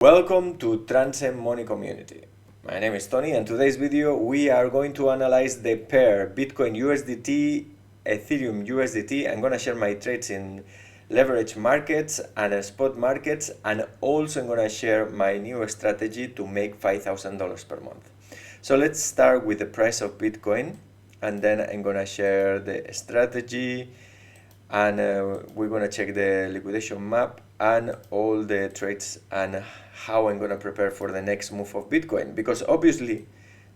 Welcome to Transcend Money Community. My name is Tony, and today's video we are going to analyze the pair Bitcoin USDT, Ethereum USDT. I'm going to share my trades in leverage markets and spot markets, and also I'm going to share my new strategy to make $5,000 per month. So let's start with the price of Bitcoin, and then I'm going to share the strategy, and we're going to check the liquidation map and all the trades and how I'm going to prepare for the next move of Bitcoin, because obviously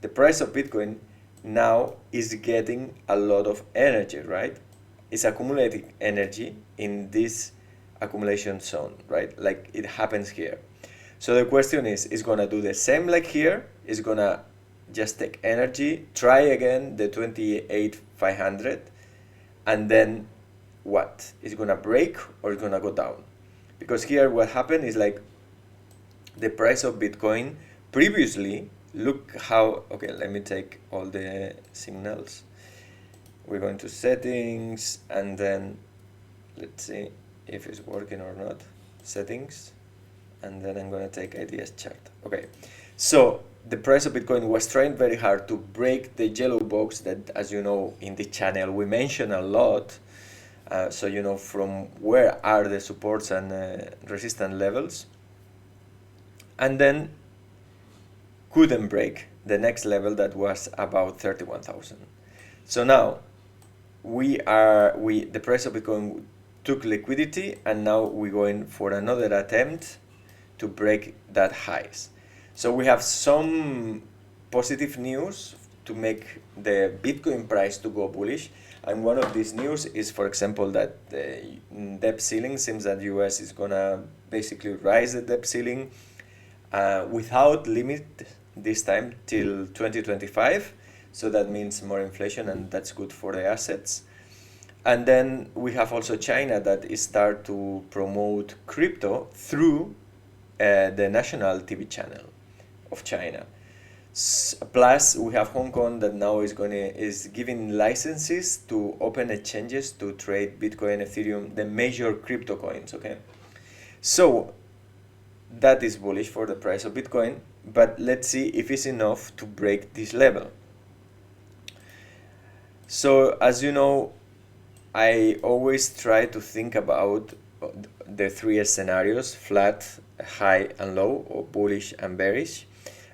the price of Bitcoin now is getting a lot of energy, right? It's accumulating energy in this accumulation zone, right? Like it happens here. So the question is going to do the same like here? Is going to just take energy, try again the 28,500, and then what? Is going to break or is going to go down? Because here what happened is like the price of Bitcoin previously, look how, okay, let me take all the signals. We're going to settings, and then let's see if it's working or not. Settings, and then I'm going to take ideas chart. Okay, so the price of Bitcoin was trying very hard to break the yellow box that, as you know, in the channel we mention a lot. So you know from where are the supports and resistance levels, and then couldn't break the next level that was about 31,000. So now the price of Bitcoin took liquidity, and now we're going for another attempt to break that highs. So we have some positive news to make the Bitcoin price to go bullish. And one of these news is, for example, that the debt ceiling seems that US is gonna basically raise the debt ceiling without limit this time till 2025. So that means more inflation, and that's good for the assets. And then we have also China that is start to promote crypto through the national TV channel of China. Plus, we have Hong Kong that now is giving licenses to open exchanges to trade Bitcoin, Ethereum, the major crypto coins. Okay, so that is bullish for the price of Bitcoin. But let's see if it's enough to break this level. So as you know, I always try to think about the three scenarios: flat, high, and low, or bullish and bearish,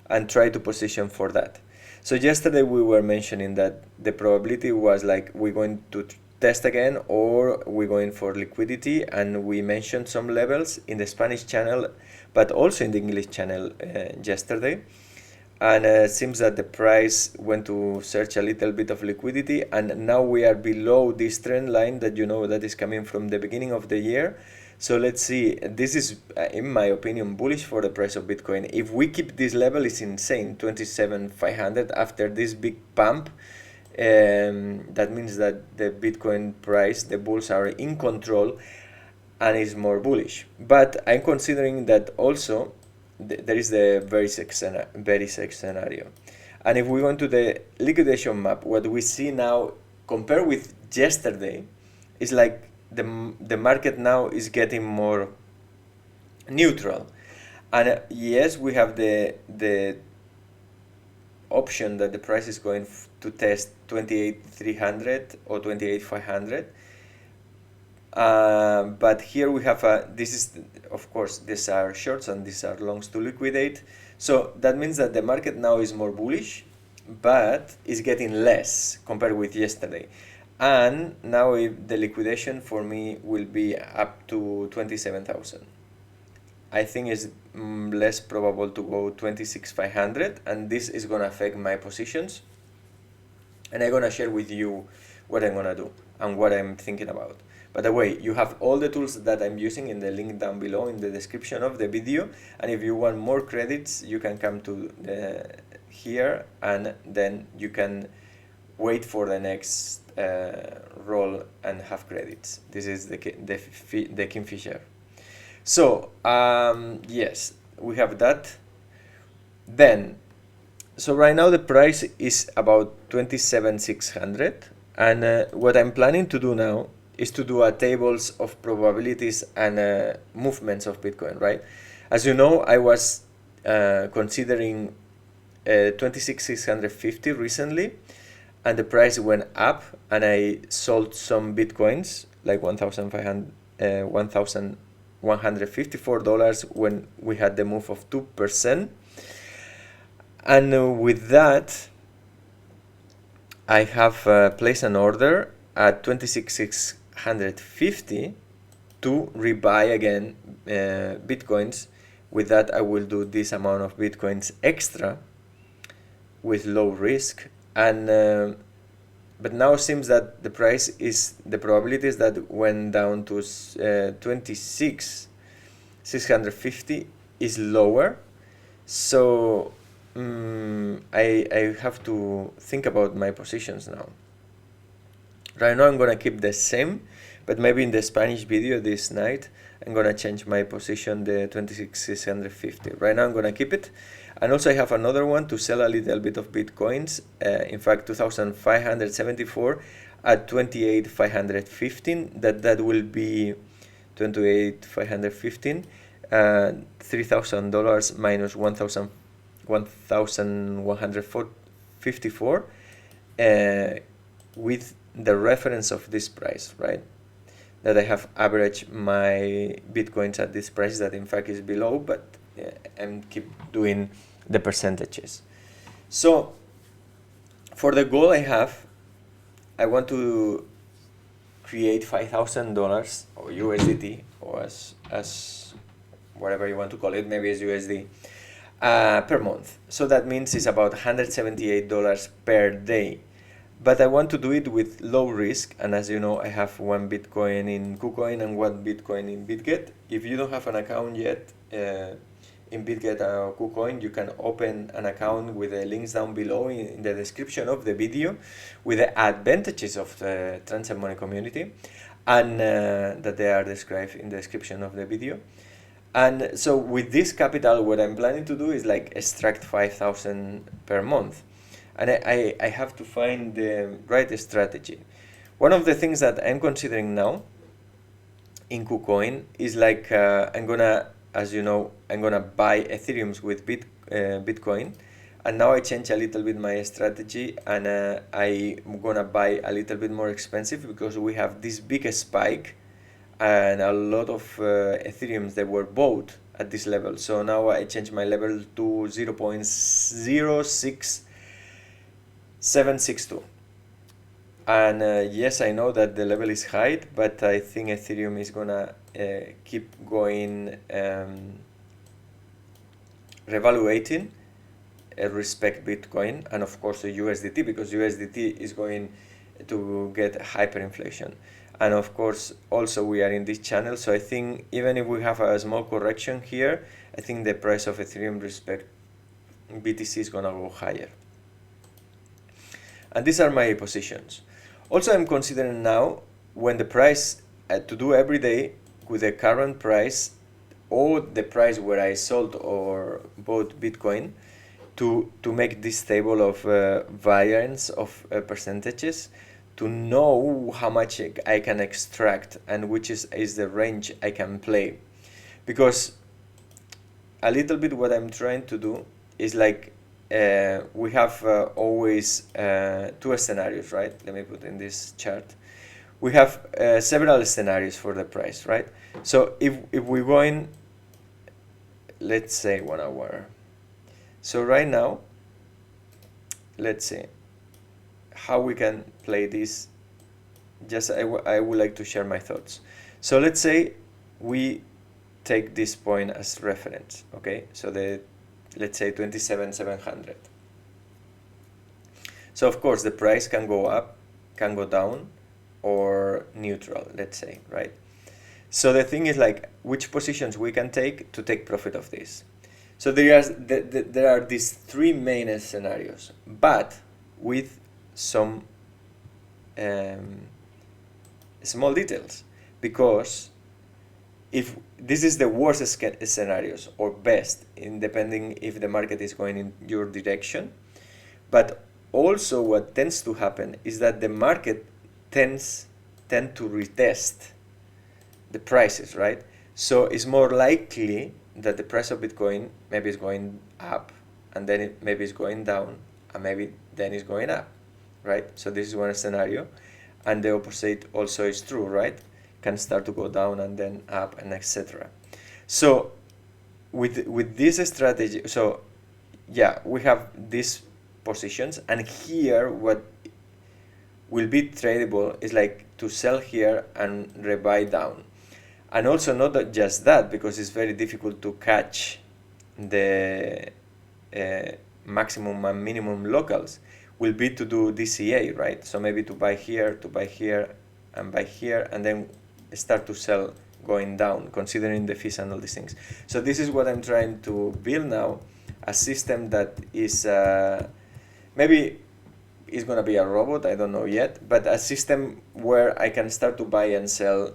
and try to position for that. So yesterday we were mentioning that the probability was like we're going to test again or we're going for liquidity, and we mentioned some levels in the Spanish channel but also in the English channel yesterday. And it seems that the price went to search a little bit of liquidity, and now we are below this trend line that you know that is coming from the beginning of the year. So let's see, this is, in my opinion, bullish for the price of Bitcoin. If we keep this level, it's insane, 27,500 after this big pump. That means that the Bitcoin price, the bulls are in control and is more bullish. But I'm considering that also there is the very safe scenario. And if we go into the liquidation map, what we see now compared with yesterday is like the market now is getting more neutral. And yes, we have the option that the price is going to test 28,300 or 28,500. But here we have this is, of course, these are shorts and these are longs to liquidate. So that means that the market now is more bullish, but is getting less compared with yesterday. And now if the liquidation for me will be up to 27,000. I think it's less probable to go 26,500, and this is gonna affect my positions. And I'm gonna share with you what I'm gonna do and what I'm thinking about. By the way, you have all the tools that I'm using in the link down below in the description of the video. And if you want more credits, you can come to here, and then you can wait for the next roll and have credits. This is the Kingfisher. So yes, we have that. Then, so right now the price is about 27,600, and what I'm planning to do now is to do a tables of probabilities and movements of Bitcoin, right? As you know, I was considering 26,650 recently, and the price went up, and I sold some bitcoins like $1,154 when we had the move of 2%. And with that, I have placed an order at 26,650 to rebuy again bitcoins. With that, I will do this amount of bitcoins extra with low risk. And but now it seems that the price is, the probabilities that went down to 26,650 is lower. So I have to think about my positions now. Right now I'm gonna keep the same, but maybe in the Spanish video this night I'm gonna change my position, the 26,650. Right now I'm gonna keep it. And also I have another one to sell a little bit of bitcoins, in fact 2,574 at 28,515. That will be 28,515, $3,000 minus 1,154 with the reference of this price, right? That I have averaged my bitcoins at this price that in fact is below, but and keep doing the percentages. So for the goal I want to create $5,000 or USDT, or as whatever you want to call it, maybe it's USD, per month. So that means it's about $178 per day. But I want to do it with low risk, and as you know, I have one Bitcoin in KuCoin and one Bitcoin in BitGet. If you don't have an account yet in BitGet or KuCoin, you can open an account with the links down below in the description of the video, with the advantages of the transient money community, and that they are described in the description of the video. And so with this capital, what I'm planning to do is like extract 5,000 per month. And I have to find the right strategy. One of the things that I'm considering now in KuCoin is like, I'm gonna, as you know, I'm gonna buy Ethereums with Bitcoin. And now I change a little bit my strategy, and I'm gonna buy a little bit more expensive because we have this big spike and a lot of Ethereums that were bought at this level. So now I change my level to 0.06762. And yes, I know that the level is high, but I think Ethereum is gonna keep going, revaluating, respect Bitcoin, and of course the USDT, because USDT is going to get hyperinflation. And of course, also we are in this channel, so I think even if we have a small correction here, I think the price of Ethereum respect BTC is gonna go higher. And these are my positions. Also, I'm considering now, when the price, to do every day with the current price, or the price where I sold or bought Bitcoin, to make this table of variance of percentages, to know how much I can extract and which is the range I can play. Because a little bit what I'm trying to do is like, we have always two scenarios, right? Let me put in this chart. We have several scenarios for the price, right? So if we go in, let's say 1 hour. So right now, let's see how we can play this. Just I would like to share my thoughts. So let's say we take this point as reference, okay? So let's say 27,700. So of course the price can go up, can go down, or neutral, let's say, right? So the thing is like, which positions we can take to take profit of this. So there are these three main scenarios, but with some small details, because if this is the worst scenarios or best, in depending if the market is going in your direction, but also what tends to happen is that the market tend to retest the prices, right? So it's more likely that the price of Bitcoin maybe is going up, and then it maybe is going down, and maybe then it's going up, right? So this is one scenario, and the opposite also is true, right? Can start to go down and then up, and etc. So with this strategy, so yeah, we have these positions, and here what will be tradable is like to sell here and rebuy down. And also not just that, because it's very difficult to catch the maximum and minimum locals, will be to do DCA, right? So maybe to buy here, and buy here, and then start to sell going down, considering the fees and all these things. So this is what I'm trying to build now, a system that is maybe it's gonna be a robot, I don't know yet, but a system where I can start to buy and sell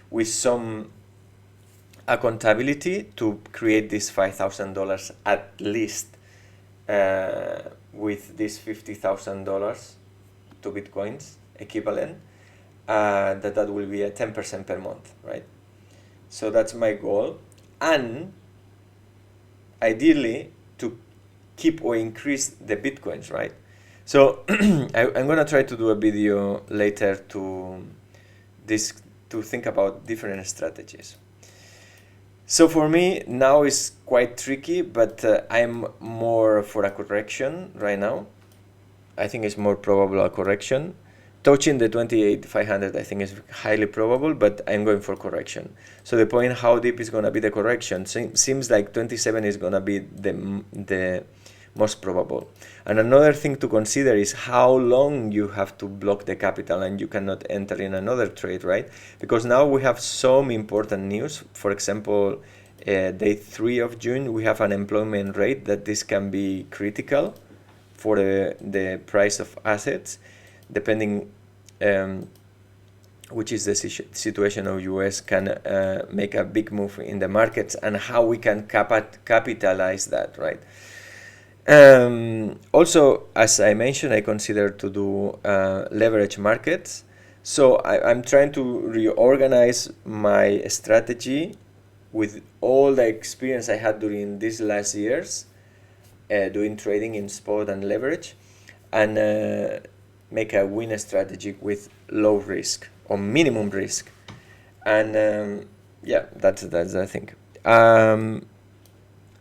with some accountability to create this $5,000 at least with this $50,000 to Bitcoins equivalent, that will be a 10% per month, right? So that's my goal, and ideally to keep or increase the Bitcoins, right? So I'm gonna try to do a video later to think about different strategies. So for me now it's quite tricky, but I'm more for a correction right now. I think it's more probable a correction. Touching the 28,500 I think is highly probable, but I'm going for correction. So the point, how deep is gonna be the correction? Seems like 27 is gonna be the most probable. And another thing to consider is how long you have to block the capital and you cannot enter in another trade, right? Because now we have some important news. For example, day 3 of June, we have an employment rate that this can be critical for the price of assets, depending which is the situation of US, can make a big move in the markets, and how we can capitalize that, right? Also, as I mentioned, I consider to do leverage markets. So I'm trying to reorganize my strategy with all the experience I had during these last years doing trading in spot and leverage, and make a win strategy with low risk or minimum risk. And yeah, that's I think.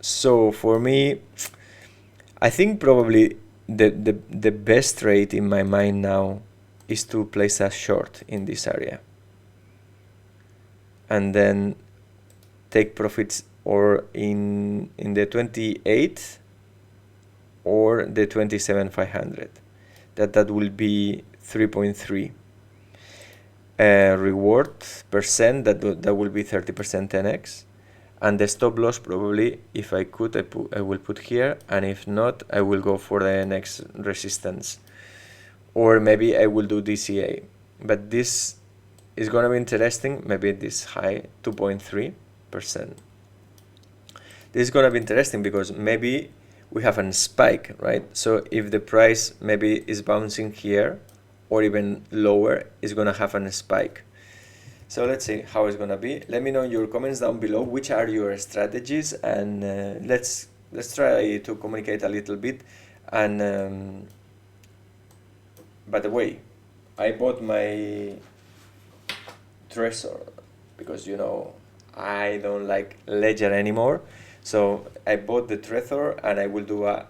So for me, I think probably the best trade in my mind now is to place a short in this area and then take profits or in the 28 or the 27,500. That will be 3.3 reward percent. That will be 30% 10x. And the stop loss probably, if I could, I will put here, and if not, I will go for the next resistance, or maybe I will do DCA. But this is gonna be interesting. Maybe this high 2.3%. This is gonna be interesting because maybe we have a spike, right? So if the price maybe is bouncing here or even lower, it's gonna have a spike. So let's see how it's gonna be. Let me know in your comments down below which are your strategies, and let's try to communicate a little bit. And by the way, I bought my Trezor because, you know, I don't like Ledger anymore. So I bought the Trezor, and I will do a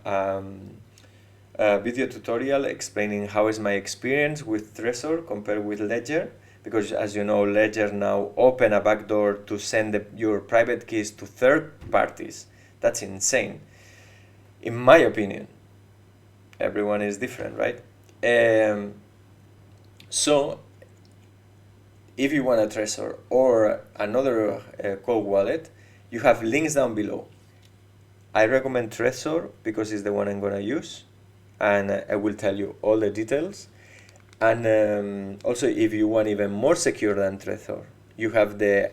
video tutorial explaining how is my experience with Trezor compared with Ledger. Because as you know, Ledger now open a backdoor to send your private keys to third parties. That's insane, in my opinion. Everyone is different, right? So if you want a Trezor or another cold wallet, you have links down below. I recommend Trezor because it's the one I'm gonna use, and I will tell you all the details. And also, if you want even more secure than Trezor, you have the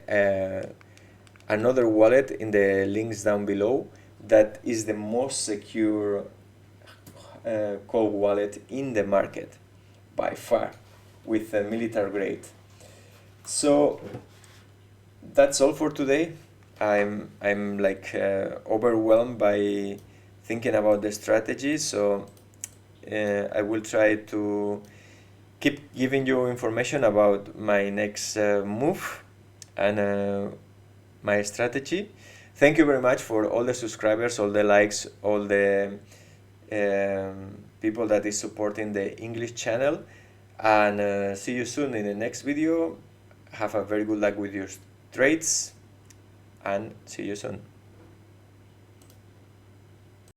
another wallet in the links down below that is the most secure cold wallet in the market by far, with a military grade. So that's all for today. I'm like overwhelmed by thinking about the strategy, so I will try to keep giving you information about my next move and my strategy. Thank you very much for all the subscribers, all the likes, all the people that is supporting the English channel, and see you soon in the next video. Have a very good luck with your trades, and see you soon.